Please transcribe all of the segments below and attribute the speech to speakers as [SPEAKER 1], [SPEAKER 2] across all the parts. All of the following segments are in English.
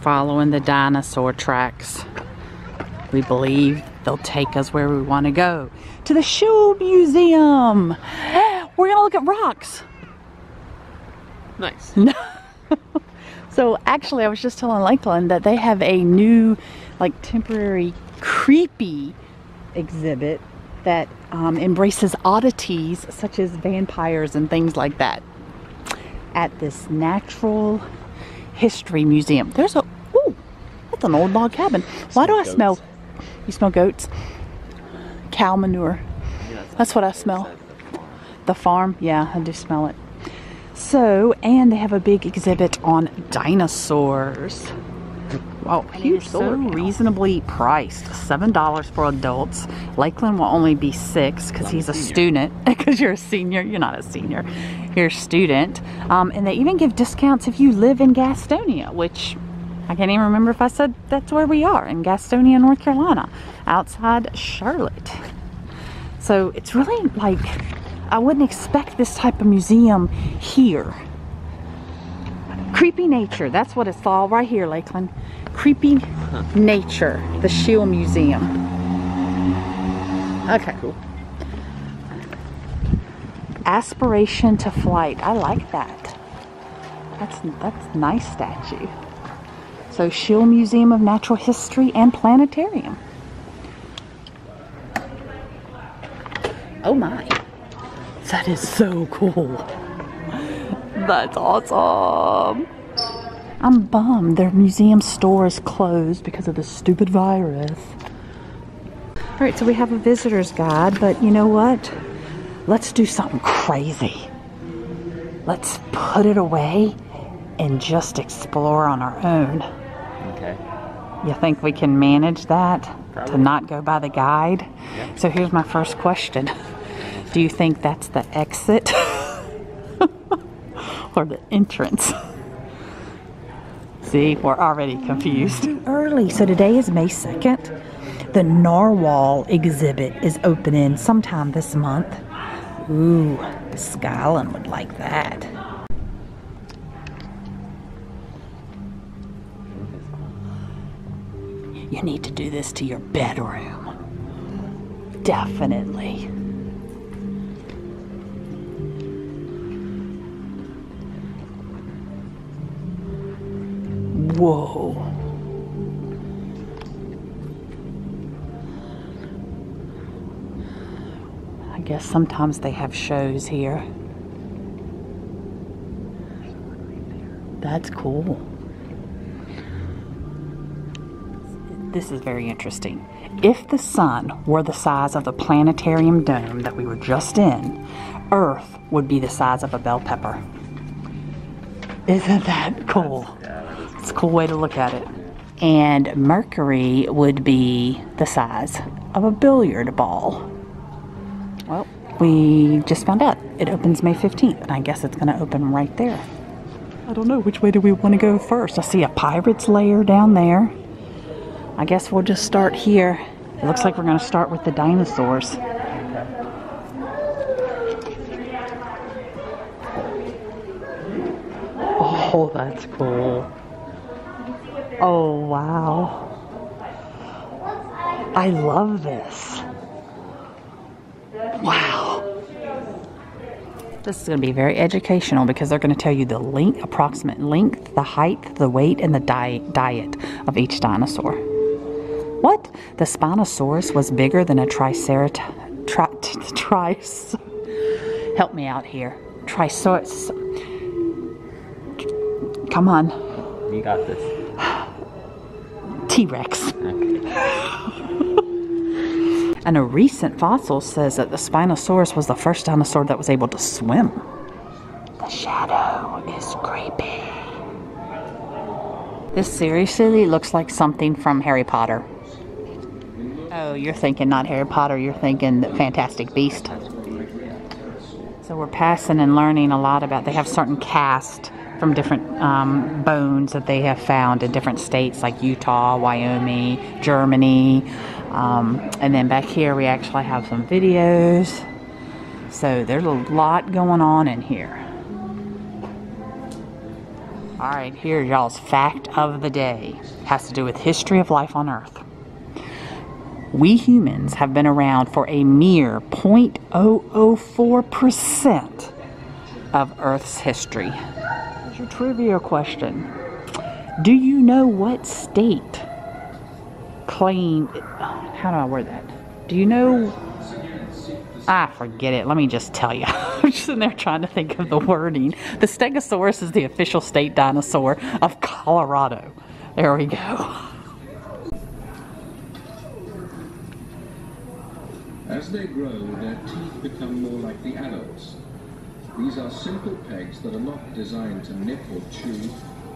[SPEAKER 1] following the dinosaur tracks. We believe they'll take us where we want to go. To the shoe museum. We're gonna look at rocks.
[SPEAKER 2] Nice.
[SPEAKER 1] So actually I was just telling Lakeland that they have a new like temporary creepy exhibit that embraces oddities such as vampires and things like that at this natural history museum. There's a, ooh, that's an old log cabin. Why do I smell, you smell goats? Cow manure. Yeah, that's what I smell. The farm, yeah, I do smell it. So, and they have a big exhibit on dinosaurs. Wow, he's so reasonably priced. $7 for adults. Lakeland will only be $6 because he's a student. Because you're a senior. You're not a senior. You're a student. And they even give discounts if you live in Gastonia, which I can't even remember if I said that's where we are, in Gastonia, North Carolina, outside Charlotte. So it's really like, I wouldn't expect this type of museum here. Creepy nature, that's what it's all right here, Lakeland. Creepy nature, the Schiele Museum. Okay. Cool. Aspiration to flight. I like that. That's a nice statue. So Schiele Museum of Natural History and Planetarium. Oh my. That is so cool. That's awesome. I'm bummed their museum store is closed because of the stupid virus. Alright, so we have a visitor's guide, but you know what? Let's do something crazy. Let's put it away and just explore on our own.
[SPEAKER 2] Okay.
[SPEAKER 1] You think we can manage that?
[SPEAKER 2] Probably.
[SPEAKER 1] To not go by the guide?
[SPEAKER 2] Yeah.
[SPEAKER 1] So here's my first question. Do you think that's the exit? Or the entrance? See, we're already confused. Early, so today is May 2nd. The Narwhal exhibit is opening sometime this month. Ooh, Skyland would like that. You need to do this to your bedroom. Definitely. Whoa. I guess sometimes they have shows here. That's cool. This is very interesting. If the sun were the size of the planetarium dome that we were just in, Earth would be the size of a bell pepper. Isn't that cool? It's a cool way to look at it. And Mercury would be the size of a billiard ball. Well, we just found out. It opens May 15th, and I guess it's going to open right there. I don't know, which way do we want to go first? I see a pirate's lair down there. I guess we'll just start here. It looks like we're going to start with the dinosaurs. Oh, that's cool. Oh, wow. I love this. Wow. This is going to be very educational because they're going to tell you the approximate length, the height, the weight, and the diet of each dinosaur. What? The Spinosaurus was bigger than a Triceratops. Help me out here. Triceratops. Come on.
[SPEAKER 2] You got this.
[SPEAKER 1] T-Rex.
[SPEAKER 2] Okay.
[SPEAKER 1] And a recent fossil says that the Spinosaurus was the first dinosaur that was able to swim. The shadow is creepy. This seriously looks like something from Harry Potter. Oh, you're thinking not Harry Potter, you're thinking the Fantastic Beast. So we're passing and learning a lot about, they have certain casts from different bones that they have found in different states like Utah, Wyoming, Germany. And then back here we actually have some videos. So there's a lot going on in here. Alright, here's y'all's fact of the day. It has to do with history of life on Earth. We humans have been around for a mere 0.004% of Earth's history. Here's your trivia question. Do you know what state claimed... How do I word that? Do you know... forget it. Let me just tell you. I'm just sitting there trying to think of the wording. The Stegosaurus is the official state dinosaur of Colorado. There we go.
[SPEAKER 3] As they grow, their teeth become more like the adults. These are simple pegs that are not designed to nip or chew.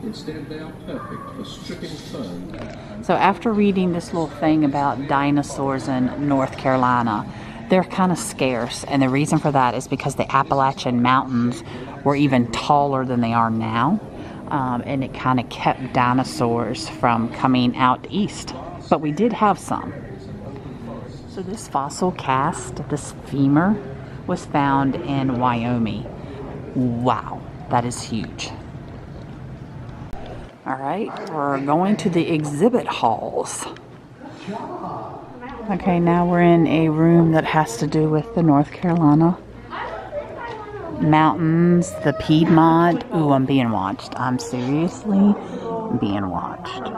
[SPEAKER 3] Instead, they are perfect for stripping fern.
[SPEAKER 1] So after reading this little thing about dinosaurs in North Carolina, they're kind of scarce, and the reason for that is because the Appalachian Mountains were even taller than they are now, and it kind of kept dinosaurs from coming out east. But we did have some. So this fossil cast, this femur, was found in Wyoming. Wow, that is huge. All right, we're going to the exhibit halls. Okay, now we're in a room that has to do with the North Carolina mountains, the Piedmont. Ooh, I'm being watched. I'm seriously being watched.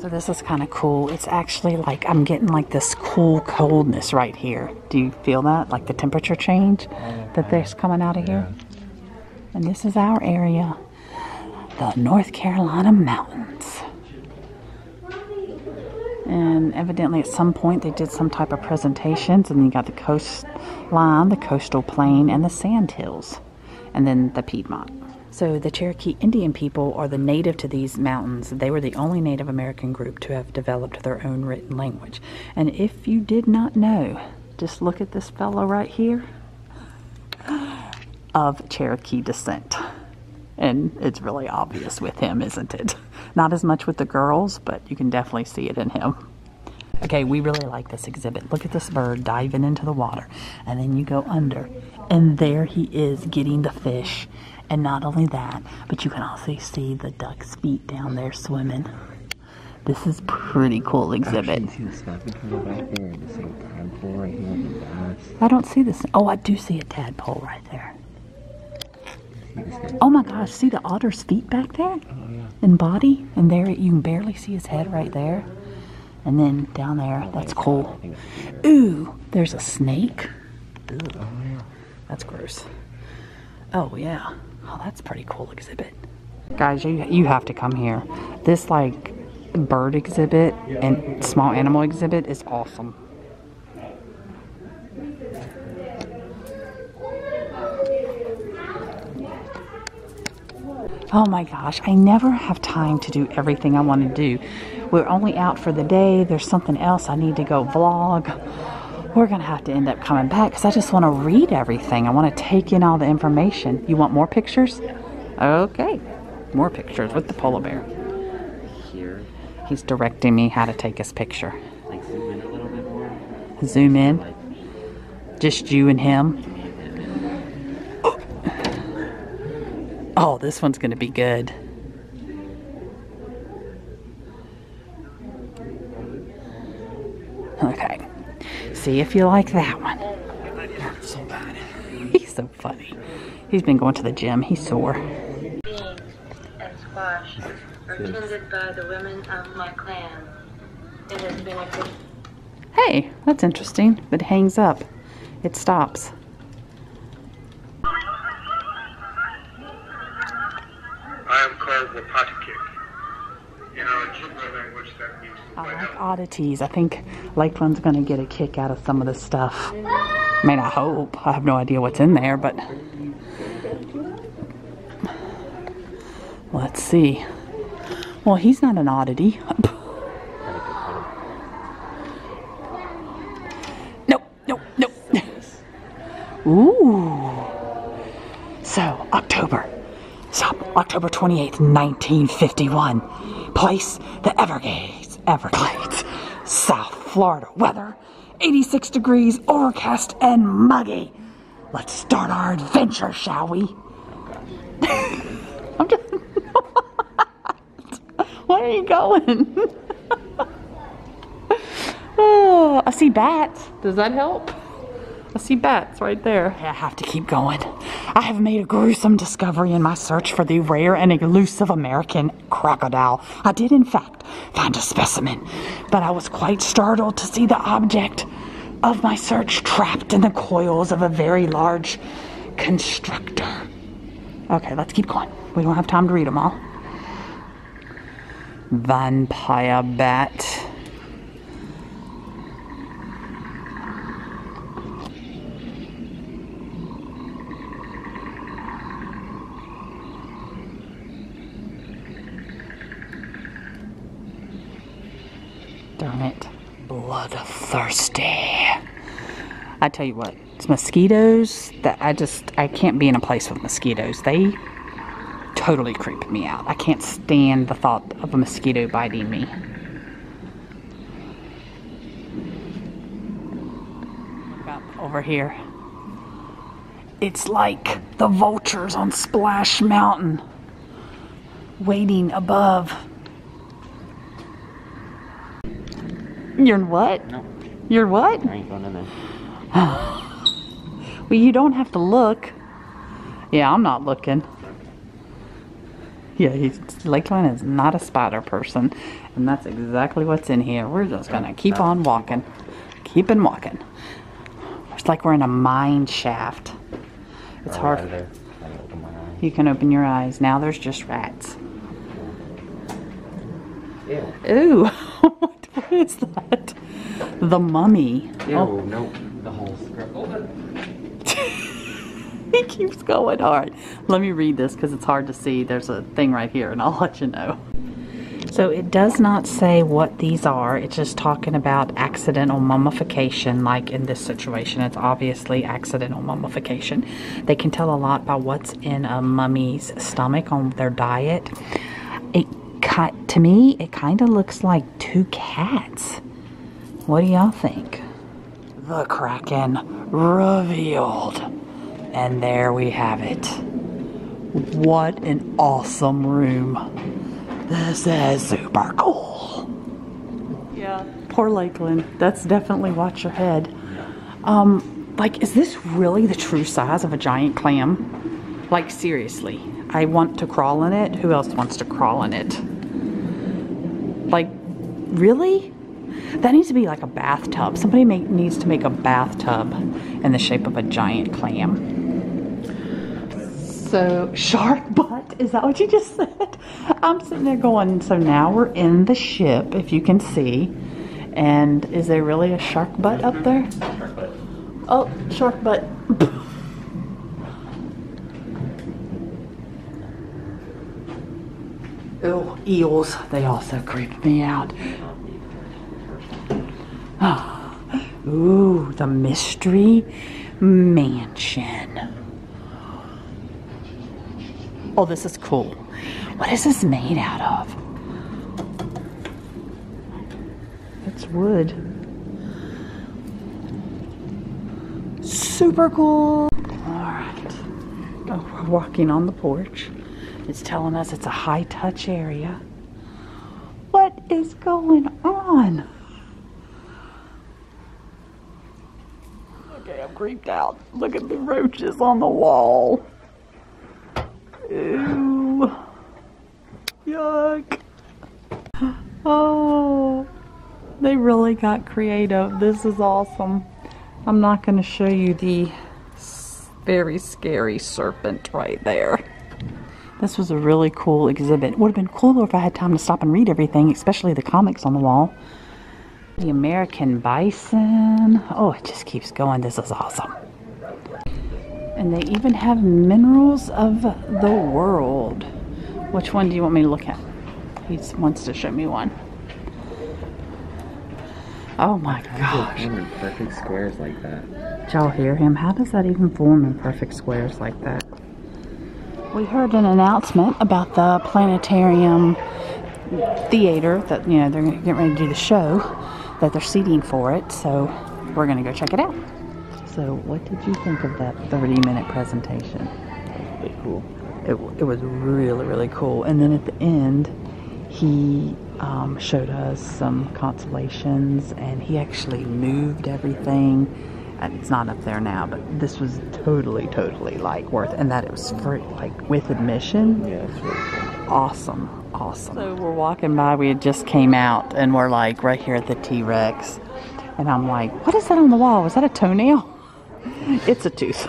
[SPEAKER 1] So this is kind of cool. It's actually like I'm getting like this cool coldness right here. Do you feel that? Like the temperature change that there's coming out of here? And this is our area, the North Carolina mountains. And evidently at some point they did some type of presentations, and you got the coastline, the coastal plain, and the sandhills, and then the Piedmont. So the Cherokee Indian people are the native to these mountains. They were the only Native American group to have developed their own written language. And if you did not know, just look at this fellow right here, of Cherokee descent. And it's really obvious with him, isn't it? Not as much with the girls, but you can definitely see it in him. Okay, we really like this exhibit. Look at this bird diving into the water. And then you go under, and there he is getting the fish. And not only that, but you can also see the duck's feet down there swimming. This is pretty cool exhibit. I don't see this. Oh, I do see a tadpole right there. Oh my gosh, see the otter's feet back there? And body? And there you can barely see his head right there. And then down there, that's cool. Ooh, there's a snake. Ugh. That's gross. Oh yeah. Oh, that's a pretty cool exhibit. Guys, you have to come here. This like bird exhibit and small animal exhibit is awesome. Oh my gosh, I never have time to do everything I want to do. We're only out for the day. There's something else I need to go vlog. We're going to have to end up coming back because I just want to read everything. I want to take in all the information. You want more pictures? Okay. More pictures with the polar bear.
[SPEAKER 2] Here.
[SPEAKER 1] He's directing me how to take his picture.
[SPEAKER 2] Like zoom in a little bit more.
[SPEAKER 1] Zoom in. Just you and him. Oh, this one's going to be good. Okay. See if you like that one. So bad. He's so funny. He's been going to the gym. He's sore.
[SPEAKER 4] Beans and squash are tended by the women of my clan. It has been a good...
[SPEAKER 1] Hey, that's interesting. But it hangs up. It stops.
[SPEAKER 5] I am called Wapatikik. In our Ojibwe language, that means
[SPEAKER 1] I like oddities. I think Lakeland's going to get a kick out of some of this stuff. I mean, I hope. I have no idea what's in there, but... Let's see. Well, he's not an oddity. Nope, nope, nope. Ooh. So, October 28th, 1951. Place, the Everglades. South Florida weather, 86 degrees, overcast, and muggy. Let's start our adventure, shall we? I'm just... Where are you going? Oh, I see bats. Does that help? I see bats right there. I have to keep going. I have made a gruesome discovery in my search for the rare and elusive American crocodile. I did, in fact, find a specimen, but I was quite startled to see the object of my search trapped in the coils of a very large constrictor. Okay, let's keep going. We don't have time to read them all. Vampire bat. Darn it. Bloodthirsty. I tell you what, it's mosquitoes that I can't be in a place with mosquitoes. They totally creep me out. I can't stand the thought of a mosquito biting me. Look up over here. It's like the vultures on Splash Mountain waiting above. You're what?
[SPEAKER 2] No.
[SPEAKER 1] You're what?
[SPEAKER 2] I ain't going in there.
[SPEAKER 1] Well, you don't have to look. Yeah, I'm not looking. Yeah, Lakeland is not a spider person, and that's exactly what's in here. We're just gonna keep on walking. Keep on walking. It's like we're in a mine shaft. It's hard. You can open your eyes. Now there's just rats.
[SPEAKER 2] Ew.
[SPEAKER 1] Ooh. What is that? The mummy.
[SPEAKER 2] Ew,
[SPEAKER 1] Oh.
[SPEAKER 2] nope. The whole script. Oh,
[SPEAKER 1] He keeps going. All right, let me read this because it's hard to see. There's a thing right here, and I'll let you know. So it does not say what these are. It's just talking about accidental mummification. Like in this situation, it's obviously accidental mummification. They can tell a lot about what's in a mummy's stomach on their diet. To me, it kind of looks like two cats. What do y'all think? The Kraken revealed. And there we have it. What an awesome room. This is super cool. Yeah, poor Lakeland. That's definitely watch your head. Like, is this really the true size of a giant clam? Like, seriously. I want to crawl in it. Who else wants to crawl in it? Like, really? That needs to be like a bathtub. Somebody needs to make a bathtub in the shape of a giant clam. So, shark butt, is that what you just said? I'm sitting there going, so now we're in the ship, if you can see. And is there really a shark butt up there?
[SPEAKER 2] shark butt.
[SPEAKER 1] Oh, shark butt. Oh, eels. They also creep me out. Oh. Ooh, the Mystery Mansion. Oh, this is cool. What is this made out of? It's wood. Super cool. Alright. Oh, we're walking on the porch. It's telling us it's a high-touch area. What is going on? Okay, I'm creeped out. Look at the roaches on the wall. Ew. Yuck. Oh, they really got creative. This is awesome. I'm not going to show you the very scary serpent right there. This was a really cool exhibit. It would have been cooler if I had time to stop and read everything, especially the comics on the wall. The American bison. Oh, it just keeps going. This is awesome. And they even have minerals of the world. Which one do you want me to look at? He wants to show me one. Oh my gosh.
[SPEAKER 2] Form in perfect squares like that.
[SPEAKER 1] Did y'all hear him? How does that even form in perfect squares like that? We heard an announcement about the planetarium theater that, you know, they're getting ready to do the show, that they're seating for it, so we're going to go check it out. So what did you think of that 30-minute presentation?
[SPEAKER 2] Really cool.
[SPEAKER 1] It was really, really cool. And then at the end, he showed us some constellations, and he actually moved everything. And it's not up there now, but this was totally like worth it. And that it was free, like with admission.
[SPEAKER 2] Yeah, it's really cool.
[SPEAKER 1] Awesome. So we're walking by, we had just came out, and we're like right here at the T-Rex. And I'm like, what is that on the wall? Was that a toenail? It's a tooth.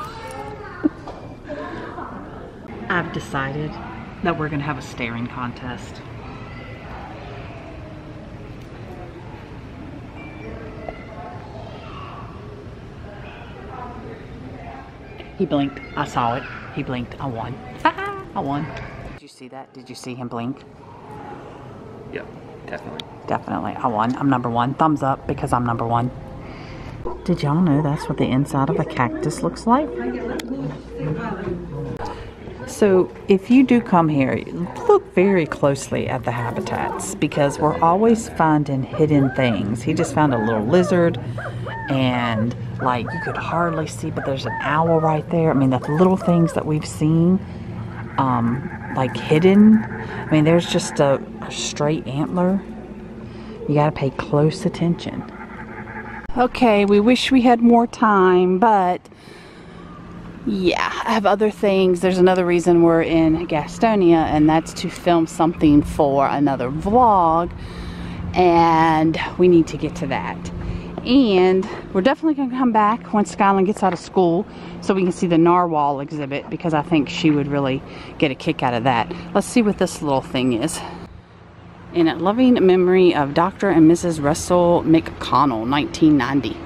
[SPEAKER 1] I've decided that we're gonna have a staring contest. He blinked. I saw it. He blinked. I won. I won. Did you see that? Did you see him blink?
[SPEAKER 2] Yep, definitely.
[SPEAKER 1] Definitely. I won. I'm number one. Thumbs up because I'm number one. Did y'all know that's what the inside of a cactus looks like? So if you do come here, look very closely at the habitats because we're always finding hidden things. He just found a little lizard, and like you could hardly see, but there's an owl right there. I mean, the little things that we've seen, like hidden. I mean, there's just a straight antler. You gotta pay close attention. Okay, we wish we had more time, but yeah, I have other things. There's another reason we're in Gastonia, and that's to film something for another vlog, and we need to get to that. And we're definitely going to come back once Skyline gets out of school so we can see the Narwhal exhibit, because I think she would really get a kick out of that. Let's see what this little thing is. In loving memory of Dr. and Mrs. Russell McConnell, 1990.